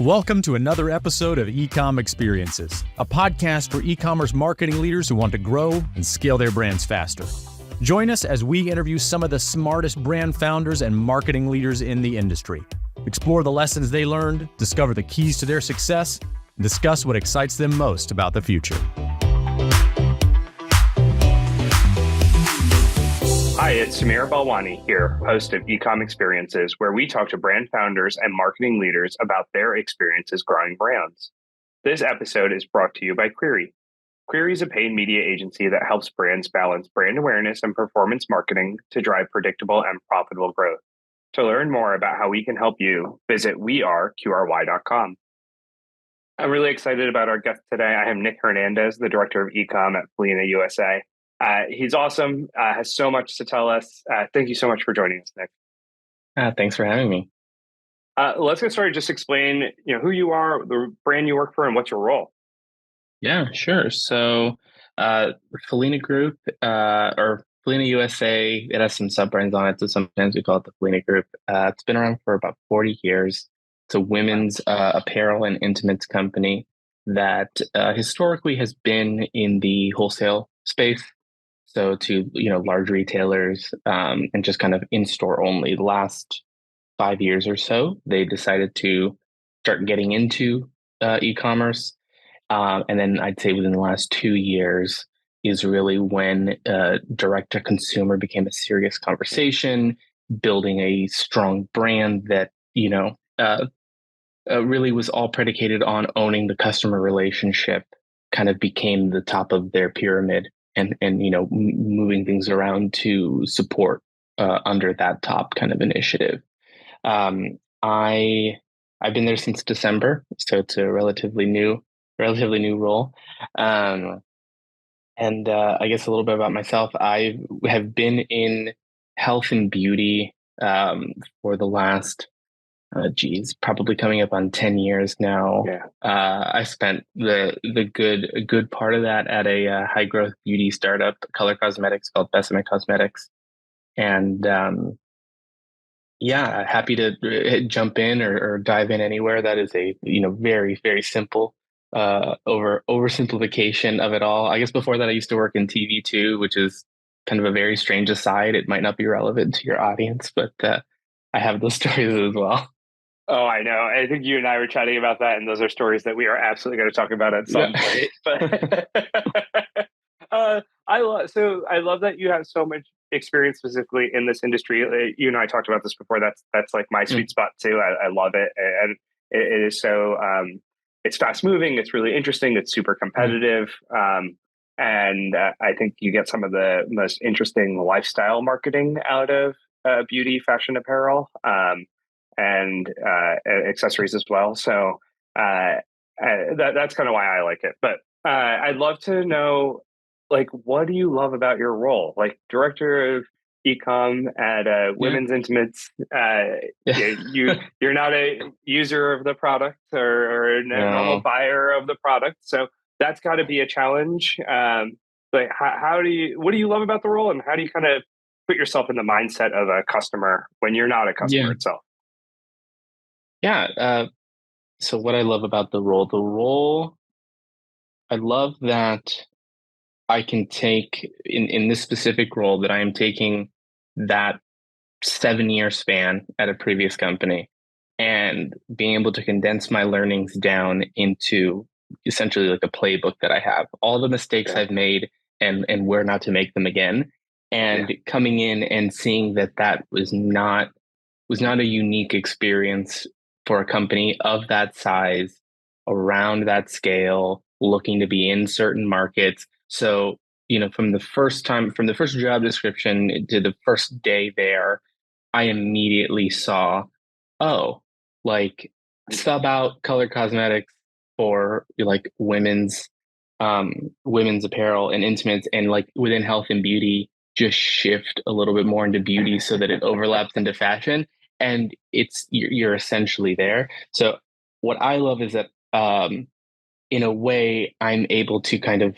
Welcome to another episode of Ecom Experiences, a podcast for e-commerce marketing leaders who want to grow and scale their brands faster. Join us as we interview some of the smartest brand founders and marketing leaders in the industry. Explore the lessons they learned, discover the keys to their success, and discuss what excites them most about the future. Hi, it's Samir Balwani here, host of Ecom Experiences, where we talk to brand founders and marketing leaders about their experiences growing brands. This episode is brought to you by Query. Query is a paid media agency that helps brands balance brand awareness and performance marketing to drive predictable and profitable growth. To learn more about how we can help you, visit weareqry.com. I'm really excited about our guest today. I am Nick Hernandez, the Director of Ecom at Felina USA. He's awesome, has so much to tell us. Thank you so much for joining us, Nick. Thanks for having me. Let's get started. Just explain, who you are, the brand you work for, and what's your role. Yeah, sure. So, Felina Group, or Felina USA, it has some sub-brands on it. So sometimes we call it the Felina Group. It's been around for about 40 years. It's a women's apparel and intimates company that historically has been in the wholesale space. So to, large retailers and just kind of in-store only. The last 5 years or so, they decided to start getting into e-commerce. And then I'd say within the last 2 years is really when direct-to-consumer became a serious conversation, building a strong brand that, really was all predicated on owning the customer relationship, kind of became the top of their pyramid. And moving things around to support under that top kind of initiative. I've been there since December, so it's a relatively new role. And I guess a little bit about myself. I have been in health and beauty for the last probably coming up on 10 years now. Yeah. I spent the good part of that at a high growth beauty startup, color cosmetics called Besame Cosmetics. And happy to jump in or dive in anywhere. That is a, very, very simple oversimplification of it all. I guess before that, I used to work in TV too, which is kind of a very strange aside. It might not be relevant to your audience, but I have those stories as well. Oh, I know. I think you and I were chatting about that, and those are stories that we are absolutely going to talk about at some point. But I love that you have so much experience specifically in this industry. You and I talked about this before. That's like my sweet spot too. I love it, and it is so. It's fast moving. It's really interesting. It's super competitive, and I think you get some of the most interesting lifestyle marketing out of beauty, fashion, apparel. And accessories as well. So that's kind of why I like it. But I'd love to know, what do you love about your role? Like Director of Ecom at Women's Intimates, you're not a user of the product or a normal buyer of the product. So that's got to be a challenge. What do you love about the role, and how do you kind of put yourself in the mindset of a customer when you're not a customer itself? Yeah. So what I love about the role, I love that I can take in this specific role that I am taking that 7-year span at a previous company and being able to condense my learnings down into essentially like a playbook that I have, all the mistakes I've made and where not to make them again. And coming in and seeing that was not a unique experience for a company of that size, around that scale, looking to be in certain markets. So, from the first job description to the first day there, I immediately saw, sub out color cosmetics for women's apparel and intimates, and within health and beauty, just shift a little bit more into beauty so that it overlaps into fashion. And you're essentially there. So what I love is that in a way I'm able to kind of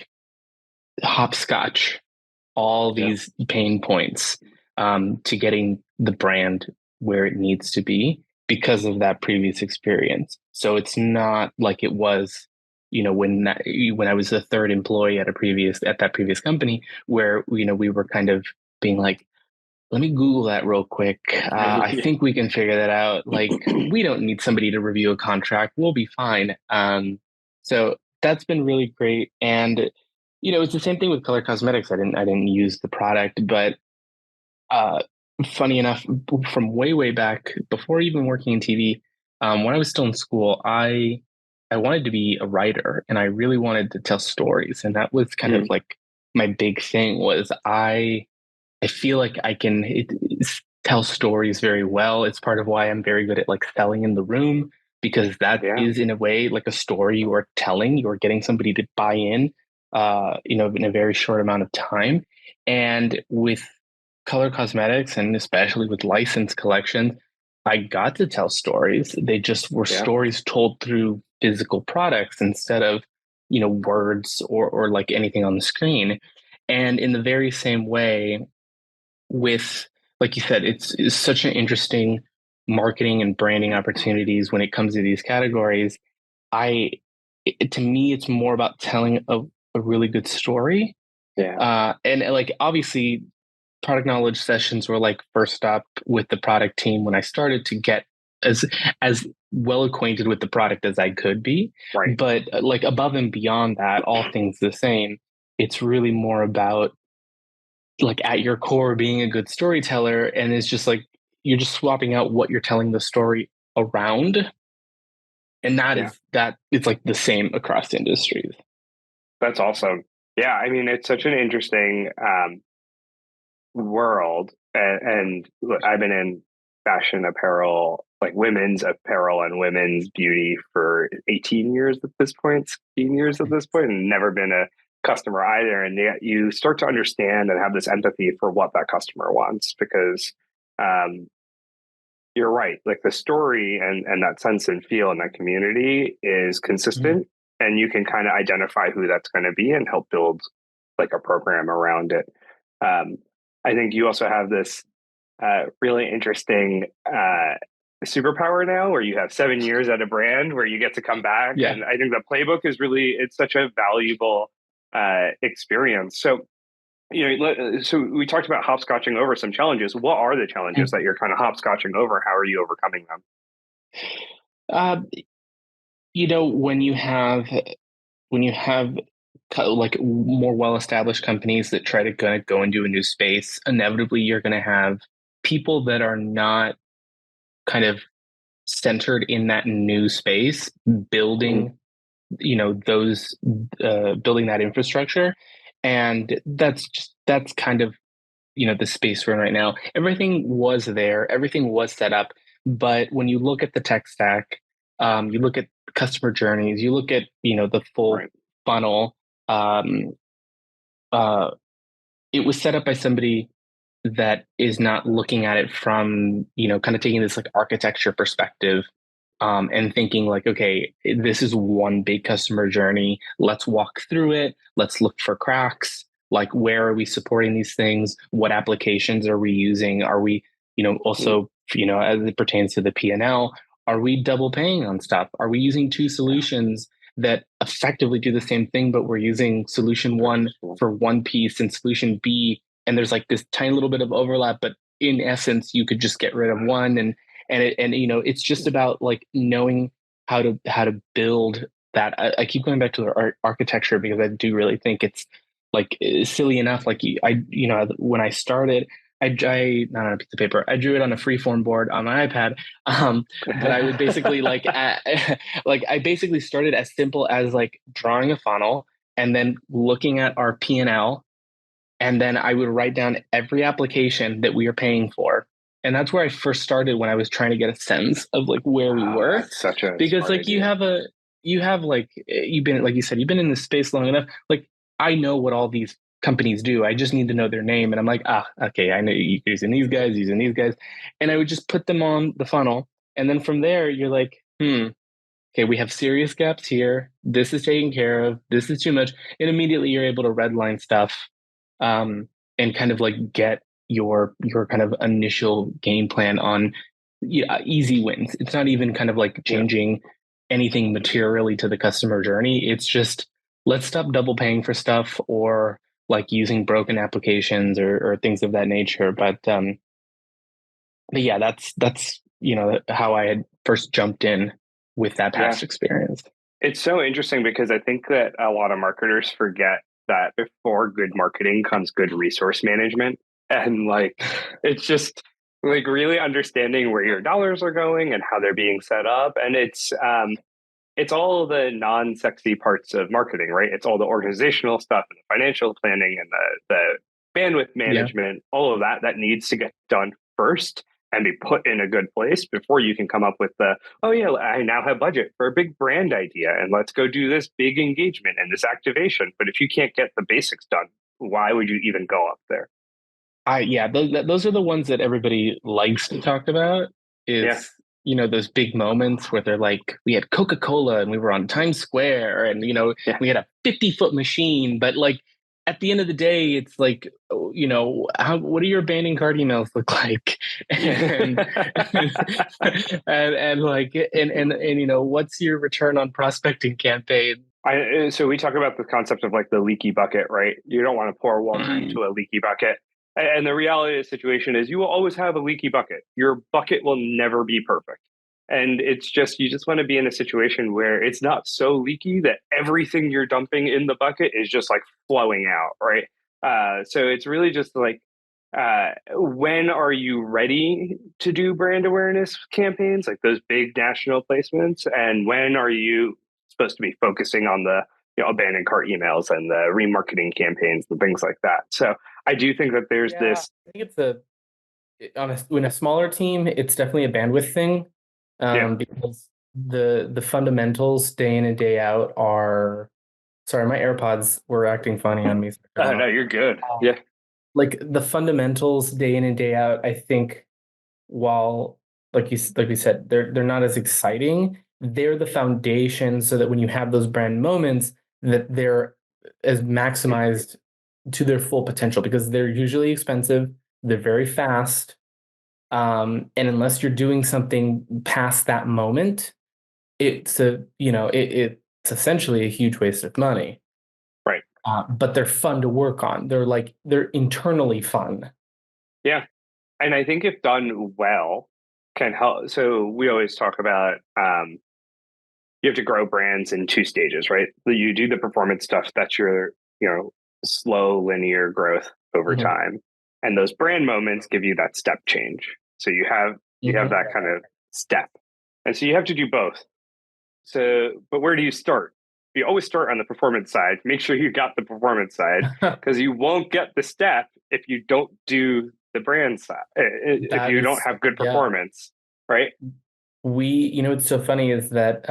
hopscotch all these pain points to getting the brand where it needs to be. because of that previous experience. So it's not like it was, when I was the third employee at that previous company, where we were kind of being like, let me Google that real quick. I think we can figure that out. Like, we don't need somebody to review a contract. We'll be fine. So that's been really great. And, it's the same thing with color cosmetics. I didn't use the product, but uh, funny enough, from way, way back before even working in TV, when I was still in school, I wanted to be a writer and I really wanted to tell stories. And that was kind of like my big thing was I feel like I can tell stories very well. It's part of why I'm very good at like selling in the room, because that is in a way like a story you are telling. You are getting somebody to buy in, in a very short amount of time. And with color cosmetics, and especially with licensed collections, I got to tell stories. They just were stories told through physical products instead of, words or like anything on the screen. And in the very same way, with, like you said, it's such an interesting marketing and branding opportunities when it comes to these categories. To me, it's more about telling a really good story. And like, obviously, product knowledge sessions were like first stop with the product team when I started to get as well acquainted with the product as I could be. Right. But like above and beyond that, all things the same, it's really more about like at your core being a good storyteller, and it's just like you're just swapping out what you're telling the story around, and that it's like the same across industries. That's awesome. Yeah, I mean, it's such an interesting world, and look, I've been in fashion apparel, like women's apparel and women's beauty for 18 years at this point, 16 years at this point, and never been a customer either. And yet you start to understand and have this empathy for what that customer wants, because you're right. Like the story and that sense and feel in that community is consistent, and you can kind of identify who that's going to be and help build like a program around it. I think you also have this really interesting superpower now where you have 7 years at a brand where you get to come back. Yeah. And I think the playbook is it's such a valuable experience. So, so we talked about hopscotching over some challenges. What are the challenges that you're kind of hopscotching over? How are you overcoming them? When you have like more well-established companies that try to go into a new space, inevitably you're going to have people that are not kind of centered in that new space, building, those building that infrastructure. And that's kind of, the space we're in right now. Everything was there, everything was set up. But when you look at the tech stack, you look at customer journeys, you look at, the full funnel, it was set up by somebody that is not looking at it from, kind of taking this like architecture perspective, and thinking like, okay, this is one big customer journey. Let's walk through it. Let's look for cracks. Like, where are we supporting these things? What applications are we using? Are we, also, as it pertains to the P&L, are we double paying on stuff? Are we using two solutions that effectively do the same thing, but we're using solution one for one piece and solution B, and there's like this tiny little bit of overlap, but in essence, you could just get rid of one. And it's just about like knowing how to build that. I keep going back to the architecture because I do really think it's like silly enough. Like when I started, not on a piece of paper. I drew it on a freeform board on my iPad. But I would basically like I basically started as simple as like drawing a funnel and then looking at our P&L, and then I would write down every application that we are paying for. And that's where I first started when I was trying to get a sense of like where we were. That's such a because like idea. You've been, like you said, you've been in this space long enough. Like, I know what all these companies do. I just need to know their name. And I'm like, okay, I know you're using these guys. And I would just put them on the funnel. And then from there, you're like, okay, we have serious gaps here. This is taken care of. This is too much. And immediately you're able to redline stuff, and kind of like get your kind of initial game plan on yeah, easy wins. It's not even kind of like Yeah. changing anything materially to the customer journey. It's just let's stop double paying for stuff or like using broken applications or things of that nature. But yeah, that's how I had first jumped in with that Yeah. past experience. It's so interesting because I think that a lot of marketers forget that before good marketing comes good resource management. And like, it's just like really understanding where your dollars are going and how they're being set up. And it's all the non-sexy parts of marketing, right? It's all the organizational stuff and the financial planning and the bandwidth Yeah. management, all of that needs to get done first and be put in a good place before you can come up with the, oh yeah, I now have budget for a big brand idea and let's go do this big engagement and this activation. But if you can't get the basics done, why would you even go up there? Yeah, those are the ones that everybody likes to talk about. Yeah. Is those big moments where they're like, we had Coca-Cola and we were on Times Square and Yeah. we had a 50-foot machine, but like at the end of the day, it's like, what do your abandoned cart emails look like? And and like what's your return on prospecting campaign? So we talk about the concept of like the leaky bucket, right? You don't want to pour water into a leaky bucket. And the reality of the situation is you will always have a leaky bucket. Your bucket will never be perfect. And it's just, you just want to be in a situation where it's not so leaky that everything you're dumping in the bucket is just like flowing out, right? So it's really just like, when are you ready to do brand awareness campaigns, like those big national placements? And when are you supposed to be focusing on the abandoned cart emails and the remarketing campaigns and things like that? So I do think that there's Yeah, this. I think in a smaller team, it's definitely a bandwidth thing, Yeah. because the fundamentals day in and day out are. Sorry, my AirPods were acting funny on me. So I turned Oh them no, off. you're good. Um, Yeah. like the fundamentals day in and day out, I think, while like we said, they're not as exciting. They're the foundation so that when you have those brand moments, that they're as maximized to their full potential because they're usually expensive, they're very fast, and unless you're doing something past that moment, it's it's essentially a huge waste of money. Right. But they're fun to work on. They're internally fun. Yeah. And I think if done well, can help. So we always talk about you have to grow brands in two stages, right? You do the performance stuff, that's your, slow linear growth over Mhm. time. And those brand moments give you that step change. So you have that kind of step. And so you have to do both. So, but where do you start? You always start on the performance side. Make sure you got the performance side because you won't get the step if you don't do the brand side, if That you don't is, have good yeah. performance, right? What's so funny is that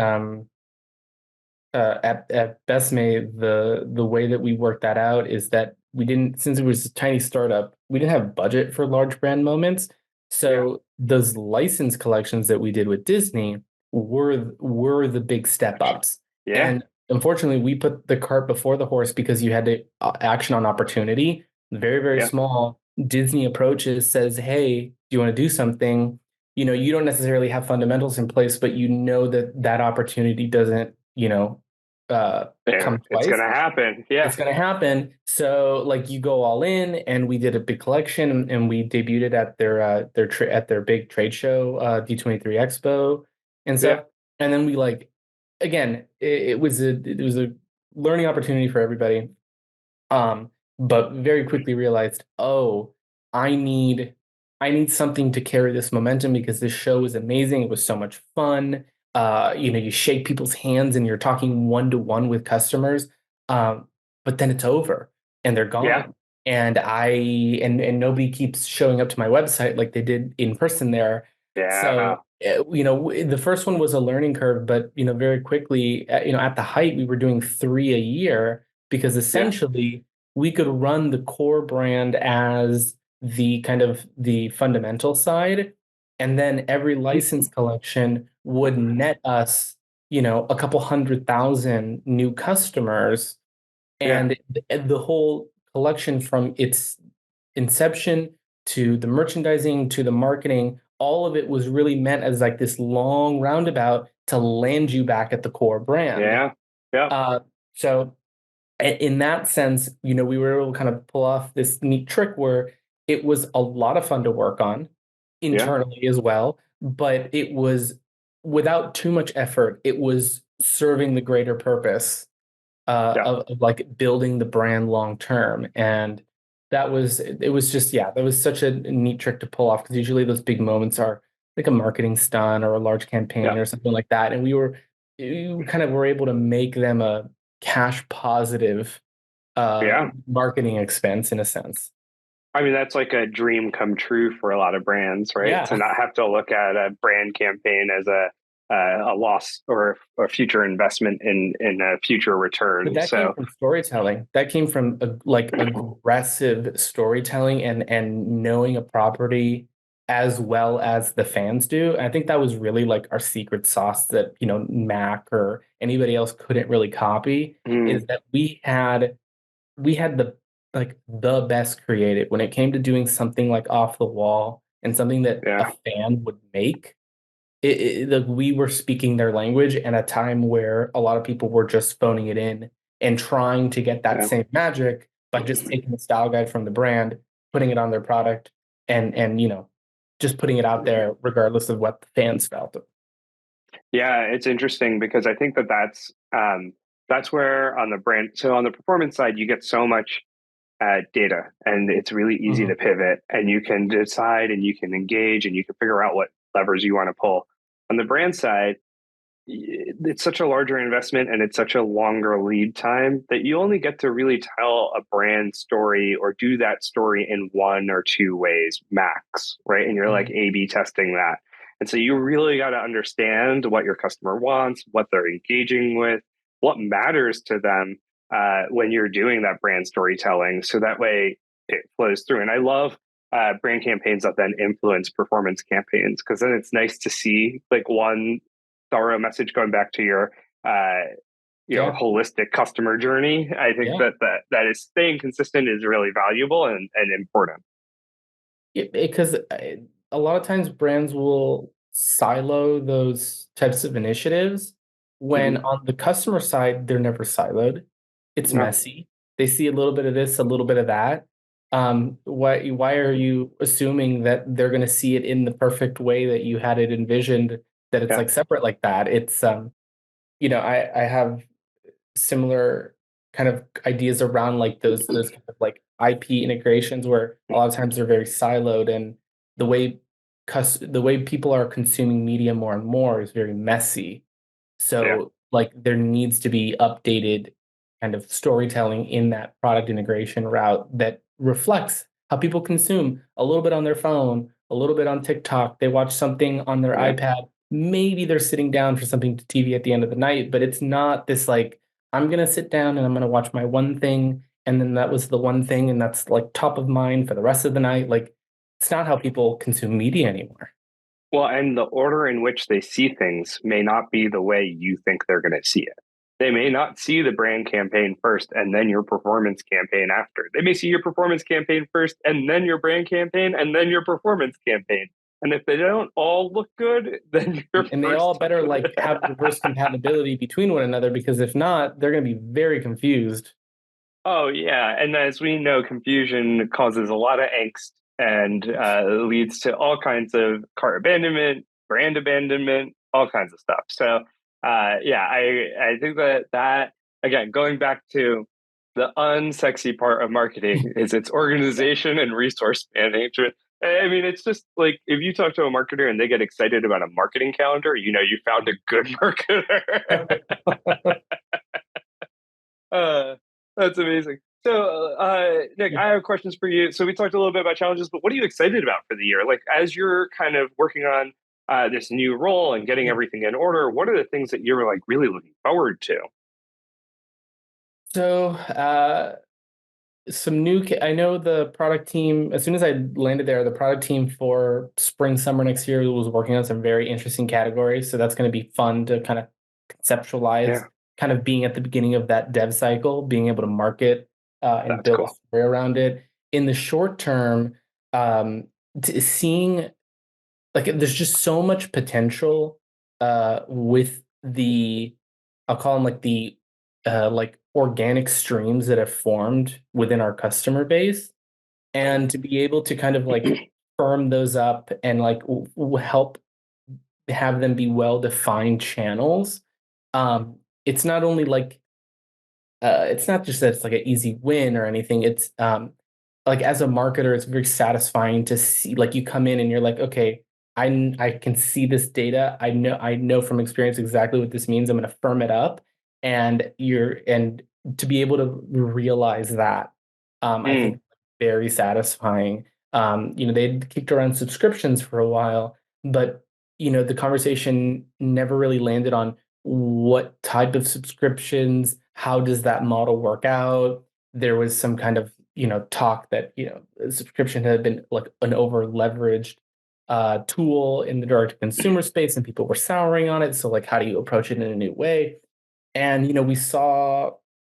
at Bestmate, the way that we worked that out is that we didn't, since it was a tiny startup, we didn't have budget for large brand moments. Yeah. So those license collections that we did with Disney were the big step ups. Yeah. And unfortunately, we put the cart before the horse because you had to action on opportunity. Very, very Yeah. small. Disney approaches, says, "Hey, do you want to do something?" You don't necessarily have fundamentals in place, but you know that that opportunity doesn't, come It's twice. going to happen. It's Yeah. going to happen. So like you go all in, and we did a big collection, and we debuted it at at their big trade show, D23 Expo and Yeah. stuff. And then we again, it was a learning opportunity for everybody. But very quickly realized, oh, I need something to carry this momentum because this show was amazing. It was so much fun. You shake people's hands and you're talking one to one with customers. But then it's over and they're Yeah. gone. And and nobody keeps showing up to my website like they did in person there. Yeah. So the first one was a learning curve, but very quickly, at the height, we were doing 3 a year because Yeah. essentially we could run the core brand as the kind of the fundamental side, and then every license collection would net us a couple 100,000 new customers, Yeah. and the whole collection from its inception to the merchandising to the marketing all of it was really meant as like this long roundabout to land you back at the core brand. Yeah. Yeah. So in that sense, we were able to kind of pull off this neat trick where it was a lot of fun to work on Yeah. internally as well, but it was without too much effort. It was serving the greater purpose Yeah. of like building the brand long term. And it was just, yeah, that was such a neat trick to pull off, because usually those big moments are like a marketing stunt or a large campaign Yeah. or something like that. And we kind of were able to make them a cash positive Yeah. marketing expense in a sense. I mean, that's like a dream come true for a lot of brands, right? To Yeah. not have to look at a brand campaign as a loss or a future investment in a future But return. that came So from storytelling. That came from like aggressive storytelling and knowing a property as well as the fans do. And I think that was really like our secret sauce that, Mac or anybody else couldn't really copy, is that we had the best creative when it came to doing something like off the wall and something that a yeah, fan would make. Like we were speaking their language at a time where a lot of people were just phoning it in and trying to get that yeah. same magic by just taking the style guide from the brand, putting it on their product, and just putting it out there regardless of what the fans felt. Yeah, it's interesting because I think that's where on the brand, so on the performance side, you get so much data, and it's really easy Mhm. to pivot, and you can decide, and you can engage, and you can figure out what levers you want to pull. On the brand side, it's such a larger investment and it's such a longer lead time that you only get to really tell a brand story or do that story in one or two ways max, right? And you're like Mhm. A/B testing that. And so you really got to understand what your customer wants, what they're engaging with, what matters to them when you're doing that brand storytelling. So that way it flows through. And I love brand campaigns that then influence performance campaigns, because then it's nice to see like one thorough message going back to your Yeah, holistic customer journey. I think yeah. that is staying consistent is really valuable and important. Because a lot of times brands will silo those types of initiatives when Mm-hmm. on the customer side, they're never siloed. It's No. messy. They see a little bit of this, a little bit of that. Why are you assuming that they're going to see it in the perfect way that you had it envisioned, that it's Yeah. like separate like that? It's I have similar kind of ideas around like those kind of like IP integrations where a lot of times they're very siloed, and the way the way people are consuming media more and more is very messy. Yeah. So like there needs to be updated kind of storytelling in that product integration route that reflects how people consume a little bit on their phone, a little bit on TikTok. They watch something on their Yeah. iPad. Maybe they're sitting down for something to TV at the end of the night, but it's not this like, I'm going to sit down and I'm going to watch my one thing. And then that was the one thing. And that's like top of mind for the rest of the night. Like, it's not how people consume media anymore. Well, and the order in which they see things may not be the way you think they're going to see it. They may not see the brand campaign first and then your performance campaign after. They may see your performance campaign first and then your brand campaign and then your performance campaign. And if they don't all look good, then your And they all first. better like have reverse compatibility between one another, because if not, they're going to be very confused. Oh, yeah. And as we know, confusion causes a lot of angst and leads to all kinds of cart abandonment, brand abandonment, all kinds of stuff. So, yeah, I think that, again, going back to the unsexy part of marketing is its organization and resource management. I mean, it's just like if you talk to a marketer and they get excited about a marketing calendar, you found a good marketer. Uh, that's amazing. So, Nick, I have questions for you. So we talked a little bit about challenges, but what are you excited about for the year? Like as you're kind of working on this new role and getting everything in order, what are the things that you're like really looking forward to? So, I know the product team, as soon as I landed there, the product team for spring, summer next year was working on some very interesting categories. So that's going to be fun to kind of conceptualize, Yeah, kind of being at the beginning of that dev cycle, being able to market and that's build a cool. story around it. In the short term, seeing like there's just so much potential with the, I'll call them like the like organic streams that have formed within our customer base, and to be able to kind of like firm those up and like help have them be well defined channels. It's not only like it's not just that it's like an easy win or anything. It's like as a marketer, it's very satisfying to see like you come in and you're like, okay, I can see this data. I know from experience exactly what this means. I'm going to firm it up, and to be able to realize that, I think very satisfying. They kicked around subscriptions for a while, but the conversation never really landed on what type of subscriptions, how does that model work out. There was some kind of talk that subscription had been like an over leveraged tool in the direct to consumer space, and people were souring on it. So like, how do you approach it in a new way? And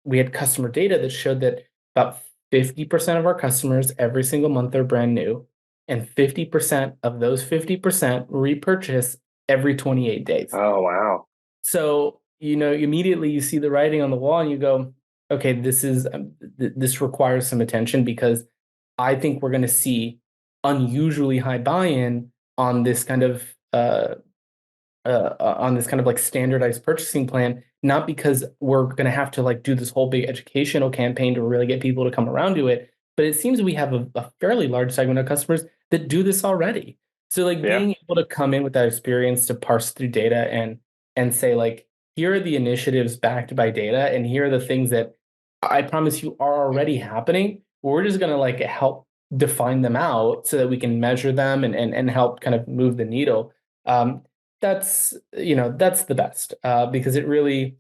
we had customer data that showed that about 50% of our customers every single month are brand new, and 50% of those 50% repurchase every 28 days. Oh, wow. So, immediately you see the writing on the wall and you go, okay, this requires some attention, because I think we're going to see unusually high buy-in on this kind of like standardized purchasing plan, not because we're going to have to like do this whole big educational campaign to really get people to come around to it, but it seems we have a fairly large segment of customers that do this already. So like being able to come in with that experience to parse through data and say like, here are the initiatives backed by data, and here are the things that I promise you are already happening. We're just going to like help define them out so that we can measure them and help kind of move the needle. That's the best, because it really,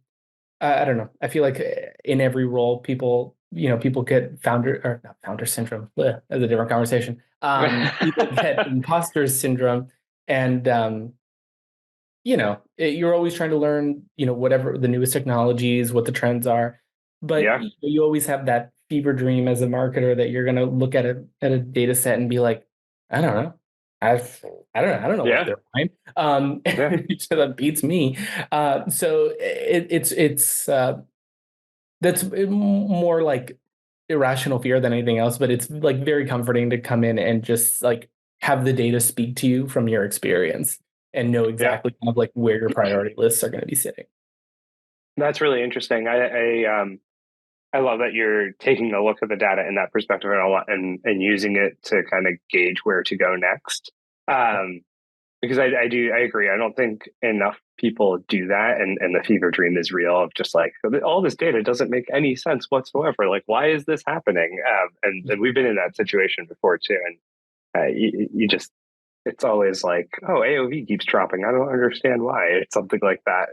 I don't know. I feel like in every role, people get founder syndrome. That's a different conversation. People get imposter syndrome, and you're always trying to learn, whatever the newest technologies, what the trends are, but you always have that fever dream as a marketer that you're going to look at a data set and be like, I don't know. I don't know what they're buying. So that beats me. So it's that's more like irrational fear than anything else, but it's like very comforting to come in and just like have the data speak to you from your experience and know exactly kind of like where your priority lists are going to be sitting. That's really interesting. I love that you're taking a look at the data in that perspective and using it to kind of gauge where to go next. Because I agree. I don't think enough people do that, and the fever dream is real of just like, all this data doesn't make any sense whatsoever. Like, why is this happening? And we've been in that situation before too. And you just, it's always like, oh, AOV keeps dropping. I don't understand why. It's something like that.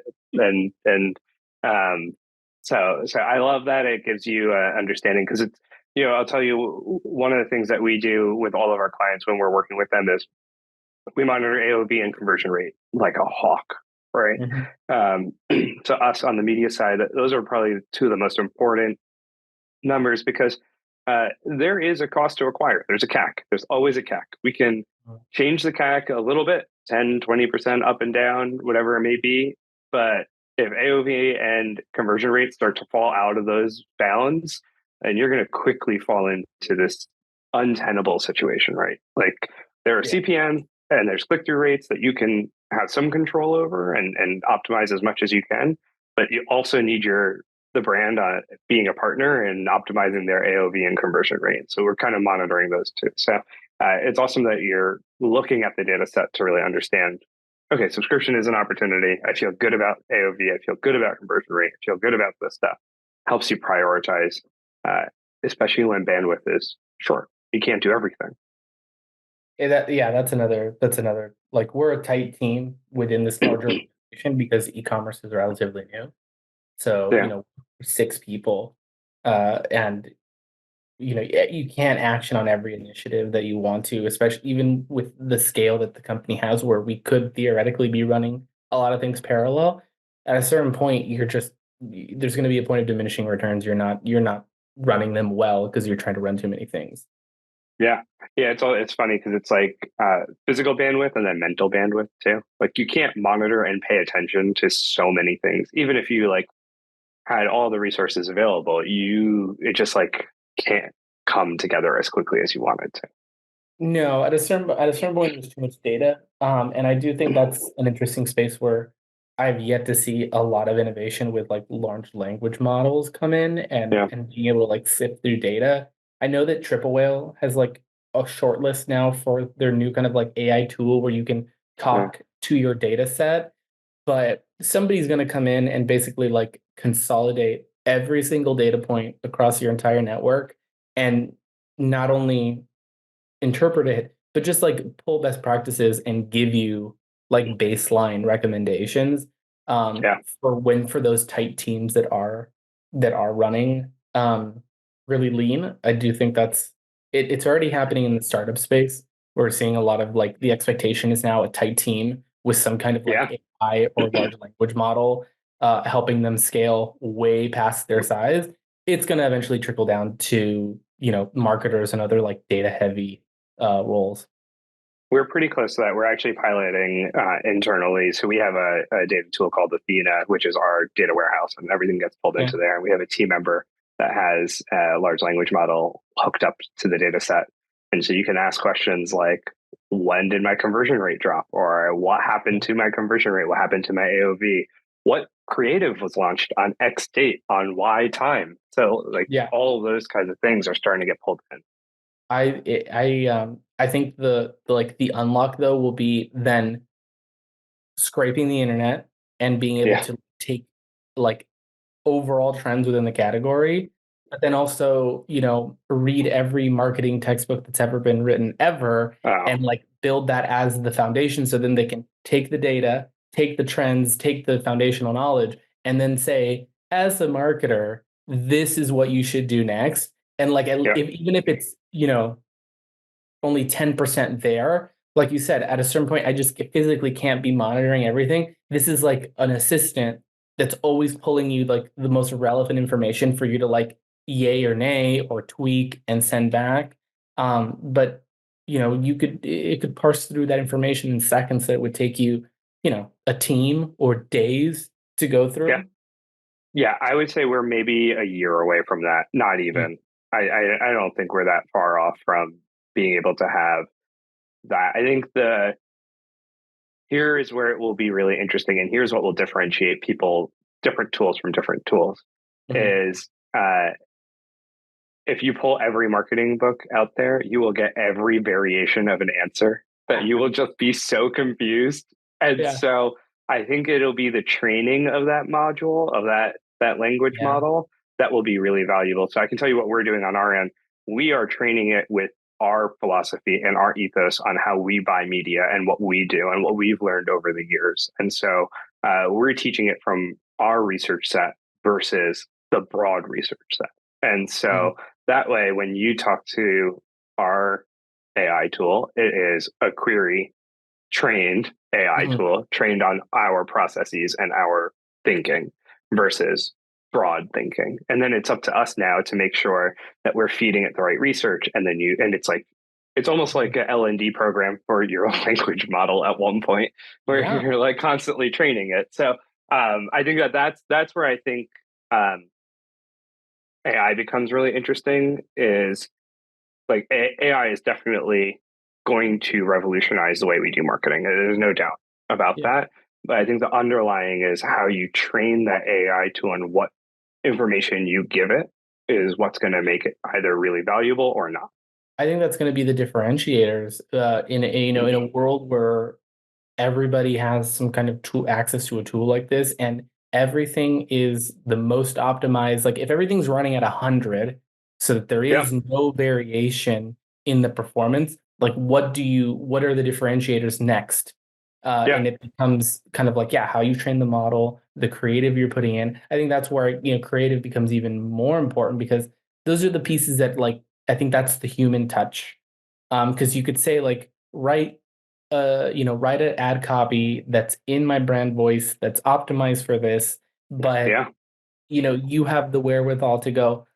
So I love that it gives you understanding, because it's, I'll tell you, one of the things that we do with all of our clients when we're working with them is we monitor AOV and conversion rate like a hawk, right? So us on the media side, those are probably two of the most important numbers, because there is a cost to acquire. There's a CAC. There's always a CAC. We can change the CAC a little bit, 10, 20% up and down, whatever it may be. But if AOV and conversion rates start to fall out of those bounds, and you're going to quickly fall into this untenable situation, right? Like, there are CPMs and there's click-through rates that you can have some control over and optimize as much as you can, but you also need the brand being a partner and optimizing their AOV and conversion rate. So we're kind of monitoring those too. So it's awesome that you're looking at the data set to really understand, okay, subscription is an opportunity. I feel good about AOV. I feel good about conversion rate. I feel good about this stuff. Helps you prioritize, especially when bandwidth is short. You can't do everything. That's another, like, we're a tight team within this larger organization because e-commerce is relatively new. So, 6 people, and you can't action on every initiative that you want to, especially even with the scale that the company has, where we could theoretically be running a lot of things parallel. At a certain point, there's going to be a point of diminishing returns. You're not running them well because you're trying to run too many things. Yeah. Yeah. It's funny because it's like physical bandwidth and then mental bandwidth too. Like you can't monitor and pay attention to so many things. Even if you like had all the resources available, it just like can't come together as quickly as you wanted to. No, at a certain point, there's too much data, and I do think that's an interesting space where I've yet to see a lot of innovation with like large language models come in and Yeah. and being able to like sift through data. I know that Triple Whale has like a short list now for their new kind of like AI tool where you can Yeah. talk to your data set, but somebody's going to come in and basically like consolidate every single data point across your entire network and not only interpret it, but just like pull best practices and give you like baseline recommendations Yeah. for those tight teams that are running really lean. I do think it's already happening in the startup space. We're seeing a lot of like the expectation is now a tight team with some kind of like Yeah. AI or large language model helping them scale way past their size. It's going to eventually trickle down to marketers and other like data heavy roles. We're pretty close to that. We're actually piloting internally. So we have a data tool called the Felina, which is our data warehouse, and everything gets pulled Yeah. into there. And we have a team member that has a large language model hooked up to the data set. And so you can ask questions like, when did my conversion rate drop? Or what happened to my conversion rate? What happened to my AOV? What creative was launched on X date on Y time? So like Yeah. all of those kinds of things are starting to get pulled in. I think the unlock though will be then scraping the internet and being able Yeah. to take like overall trends within the category, but then also, read every marketing textbook that's ever been written ever Oh, and like build that as the foundation so then they can take the data, take the trends, take the foundational knowledge, and then say, as a marketer, this is what you should do next. And like, yeah. even if it's, only 10% there. Like you said, at a certain point, I just physically can't be monitoring everything. This is like an assistant that's always pulling you like the most relevant information for you to like yay or nay or tweak and send back. But it could parse through that information in seconds that it would take you, a team or days to go Yeah. through. Yeah, I would say we're maybe a year away from that. Not Mm. even. I don't think we're that far off from being able to have that. I think here is where it will be really interesting, and here's what will differentiate people, different tools from different tools, Mhm. is if you pull every marketing book out there, you will get every variation of an answer that you will just be so confused. And Yeah. so I think it'll be the training of that module, of that language Yeah. model, that will be really valuable. So I can tell you what we're doing on our end. We are training it with our philosophy and our ethos on how we buy media and what we do and what we've learned over the years. And so we're teaching it from our research set versus the broad research set. And Mhm. so that way, when you talk to our AI tool, it is a query trained AI Mhm. tool trained on our processes and our thinking versus broad thinking. And then it's up to us now to make sure that we're feeding it the right research. And then it's almost like an L&D program for your own language model at one point where Yeah. you're like constantly training it. So I think that's where I think AI becomes really interesting is like AI is definitely going to revolutionize the way we do marketing. There's no doubt about Yeah. that. But I think the underlying is how you train that AI to and what information you give it is what's going to make it either really valuable or not. I think that's going to be the differentiators in a world where everybody has some kind of tool access to a tool like this, and everything is the most optimized. Like if everything's running at 100, so that there Yeah, is no variation in the performance. Like what are the differentiators next? yeah, And it becomes kind of like, yeah, how you train the model, the creative you're putting in. I think that's where creative becomes even more important because those are the pieces that like I think that's the human touch. Because you could say like write an ad copy that's in my brand voice that's optimized for this, but yeah, you have the wherewithal to go,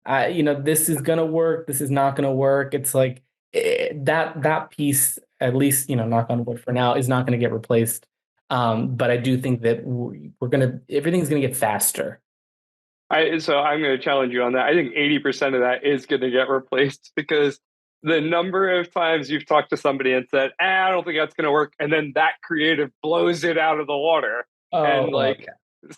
this is gonna work, this is not gonna work. It's like that piece, at least, knock on wood for now, is not gonna get replaced. But I do think that everything's gonna get faster. So I'm going to challenge you on that. I think 80% of that is going to get replaced, because the number of times you've talked to somebody and said, I don't think that's going to work, and then that creative blows it out of the water. And like,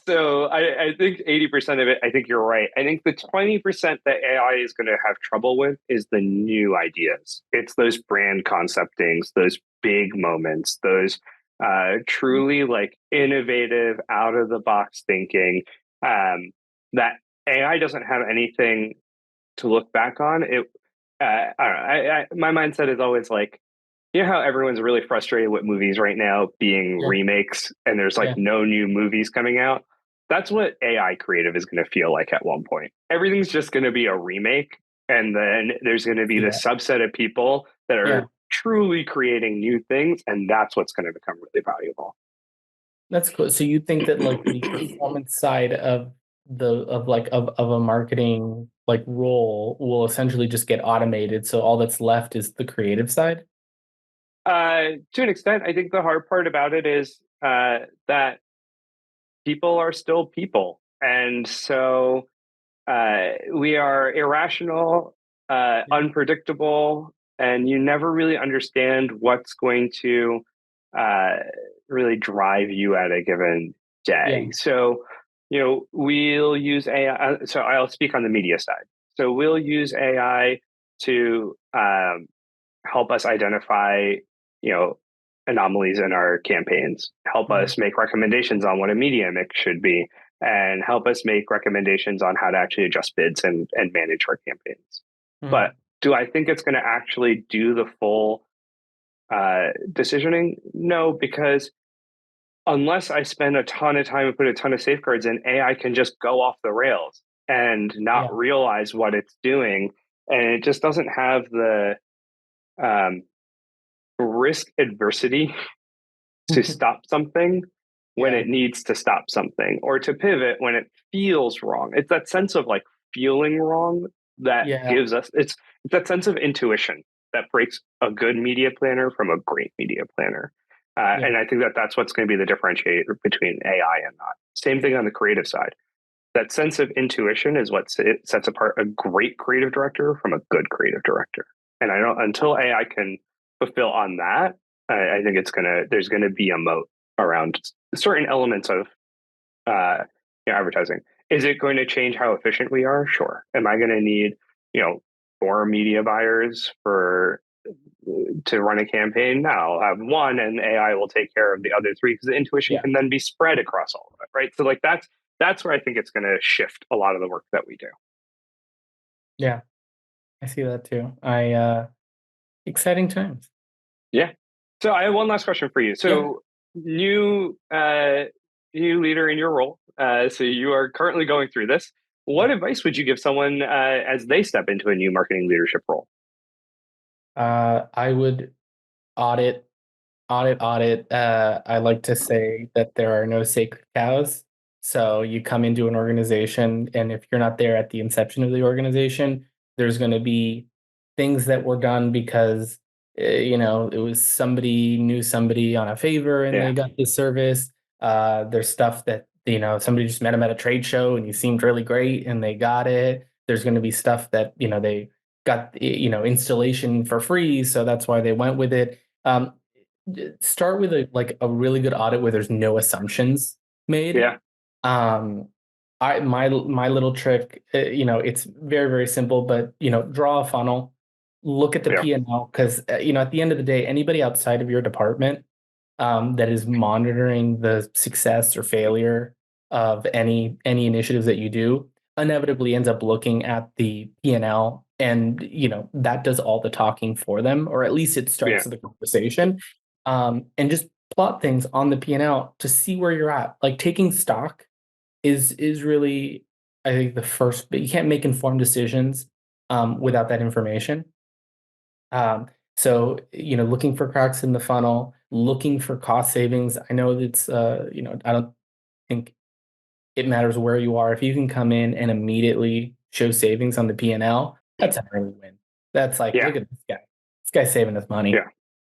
so I think 80% of it, I think you're right. I think the 20% that AI is going to have trouble with is the new ideas. It's those brand conceptings, those big moments, those truly like innovative, out of the box thinking. That AI doesn't have anything to look back on. I don't know. My mindset is always like, how everyone's really frustrated with movies right now being remakes, and there's like no new movies coming out. That's what AI creative is going to feel like at one point. Everything's just going to be a remake, and then there's going to be this subset of people that are truly creating new things, and that's what's going to become really valuable. That's cool. So you think that like the performance side of a marketing like role will essentially just get automated, so all that's left is the creative side? To an extent, I think the hard part about it is that people are still people, and so we are irrational, unpredictable, and you never really understand what's going to really drive you at a given day. So, we'll use AI. So I'll speak on the media side. So we'll use AI to help us identify, anomalies in our campaigns, help us make recommendations on what a media mix should be, and help us make recommendations on how to actually adjust bids and manage our campaigns. But do I think it's going to actually do the full decisioning? No, because unless I spend a ton of time and put a ton of safeguards in, AI can just go off the rails and not realize what it's doing. And it just doesn't have the risk adversity to stop something when it needs to stop something, or to pivot when it feels wrong. It's that sense of like feeling wrong that gives us, it's that sense of intuition that breaks a good media planner from a great media planner. And I think that that's what's going to be the differentiator between AI and not. Same thing on the creative side. That sense of intuition is what sets apart a great creative director from a good creative director. And I don't, until AI can fulfill on that, I think there's going to be a moat around certain elements of advertising. Is it going to change how efficient we are? Sure. Am I going to need 4 media buyers to run a campaign? No, I'll have one, and AI will take care of the other 3, because the intuition can then be spread across all of it, right? So like that's where I think it's going to shift a lot of the work that we do. Yeah, I see that too. Exciting times. Yeah. So I have one last question for you. So new leader in your role. So you are currently going through this. What advice would you give someone as they step into a new marketing leadership role? I would audit. I like to say that there are no sacred cows. So you come into an organization, and if you're not there at the inception of the organization, there's going to be things that were done because it was somebody knew somebody on a favor and they got this service. There's stuff that somebody just met them at a trade show and you seemed really great and they got it. There's going to be stuff that they got installation for free, so that's why they went with it. Start with a really good audit where there's no assumptions made. My little trick, it's very, very simple, but draw a funnel, look at the P&L, because at the end of the day, anybody outside of your department that is monitoring the success or failure of any initiatives that you do inevitably ends up looking at the P&L, and that does all the talking for them, or at least it starts the conversation. And just plot things on the P&L to see where you're at. Like taking stock is really, I think, the first, but you can't make informed decisions without that information. So looking for cracks in the funnel, looking for cost savings. I know it's I don't think it matters where you are. If you can come in and immediately show savings on the P&L, that's an early win. That's like, Yeah. look at this guy. This guy's saving us money. Yeah.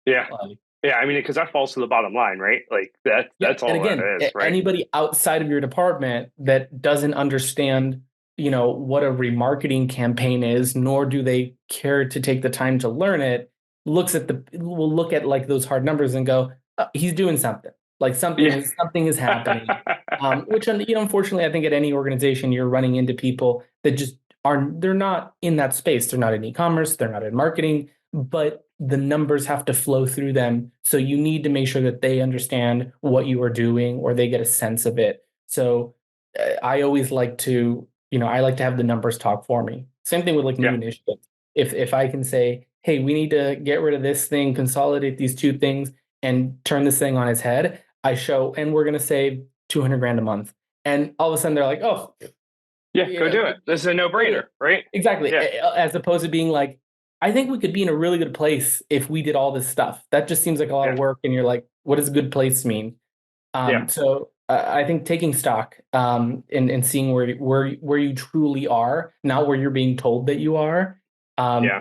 Yeah. Like, Yeah. I mean, because that falls to the bottom line, right? Like that's all and again, that is, right? anybody outside of your department that doesn't understand, what a remarketing campaign is, nor do they care to take the time to learn it, will look at like those hard numbers and go, he's doing something. Like something is happening. Which, unfortunately, I think at any organization you're running into people that just they're not in that space. They're not in e-commerce. They're not in marketing, but the numbers have to flow through them. So you need to make sure that they understand what you are doing or they get a sense of it. So I always like to, I like to have the numbers talk for me. Same thing with like new initiatives. If I can say, hey, we need to get rid of this thing, consolidate these two things, and turn this thing on its head, I show, and we're going to save $200,000 a month. And all of a sudden they're like, oh, go do it. This is a no-brainer, right? Exactly. Yeah. As opposed to being like, I think we could be in a really good place if we did all this stuff. That just seems like a lot of work. And you're like, what does a good place mean? So I think taking stock and seeing where you truly are, not where you're being told that you are,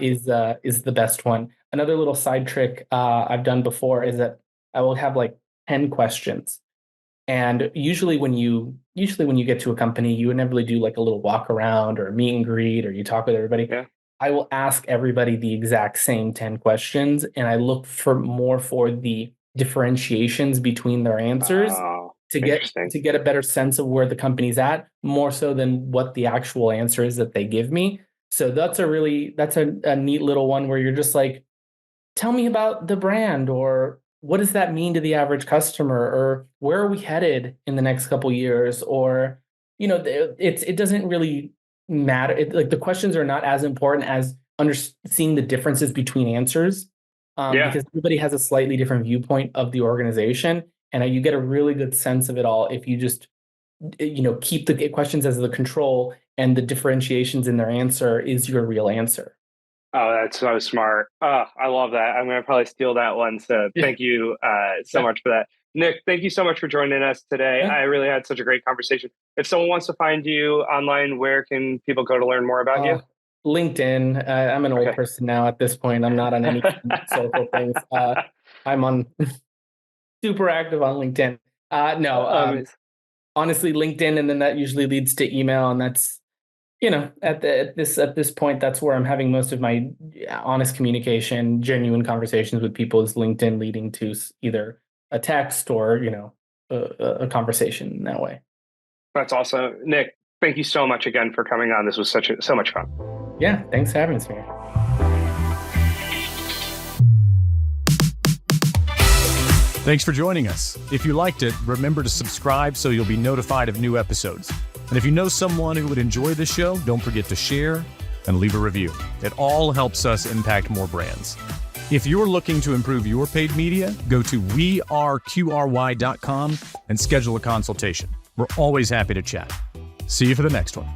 is the best one. Another little side trick I've done before is that I will have like 10 questions. And usually when you get to a company, you inevitably do like a little walk around or a meet and greet, or you talk with everybody. Yeah. I will ask everybody the exact same 10 questions, and I look for the differentiations between their answers to get a better sense of where the company's at, more so than what the actual answer is that they give me. So that's a neat little one where you're just like, tell me about the brand, or what does that mean to the average customer, or where are we headed in the next couple of years? Or, it doesn't really matter. Like the questions are not as important as seeing the differences between answers, because everybody has a slightly different viewpoint of the organization. And you get a really good sense of it all if you just, keep the questions as the control and the differentiations in their answer is your real answer. Oh, that's so smart. I love that. I'm going to probably steal that one. So thank you so much for that. Nick, thank you so much for joining us today. I really had such a great conversation. If someone wants to find you online, where can people go to learn more about you? LinkedIn. I'm an old person now at this point. I'm not on any social things. I'm on super active on LinkedIn. Honestly, LinkedIn, and then that usually leads to email, and that's, at this point, that's where I'm having most of my honest communication, genuine conversations with people, is LinkedIn, leading to either a text or, a conversation in that way. That's awesome. Nick, thank you so much again for coming on. This was so much fun. Yeah, thanks for having us here. Thanks for joining us. If you liked it, remember to subscribe so you'll be notified of new episodes. And if you know someone who would enjoy this show, don't forget to share and leave a review. It all helps us impact more brands. If you're looking to improve your paid media, go to weareqry.com and schedule a consultation. We're always happy to chat. See you for the next one.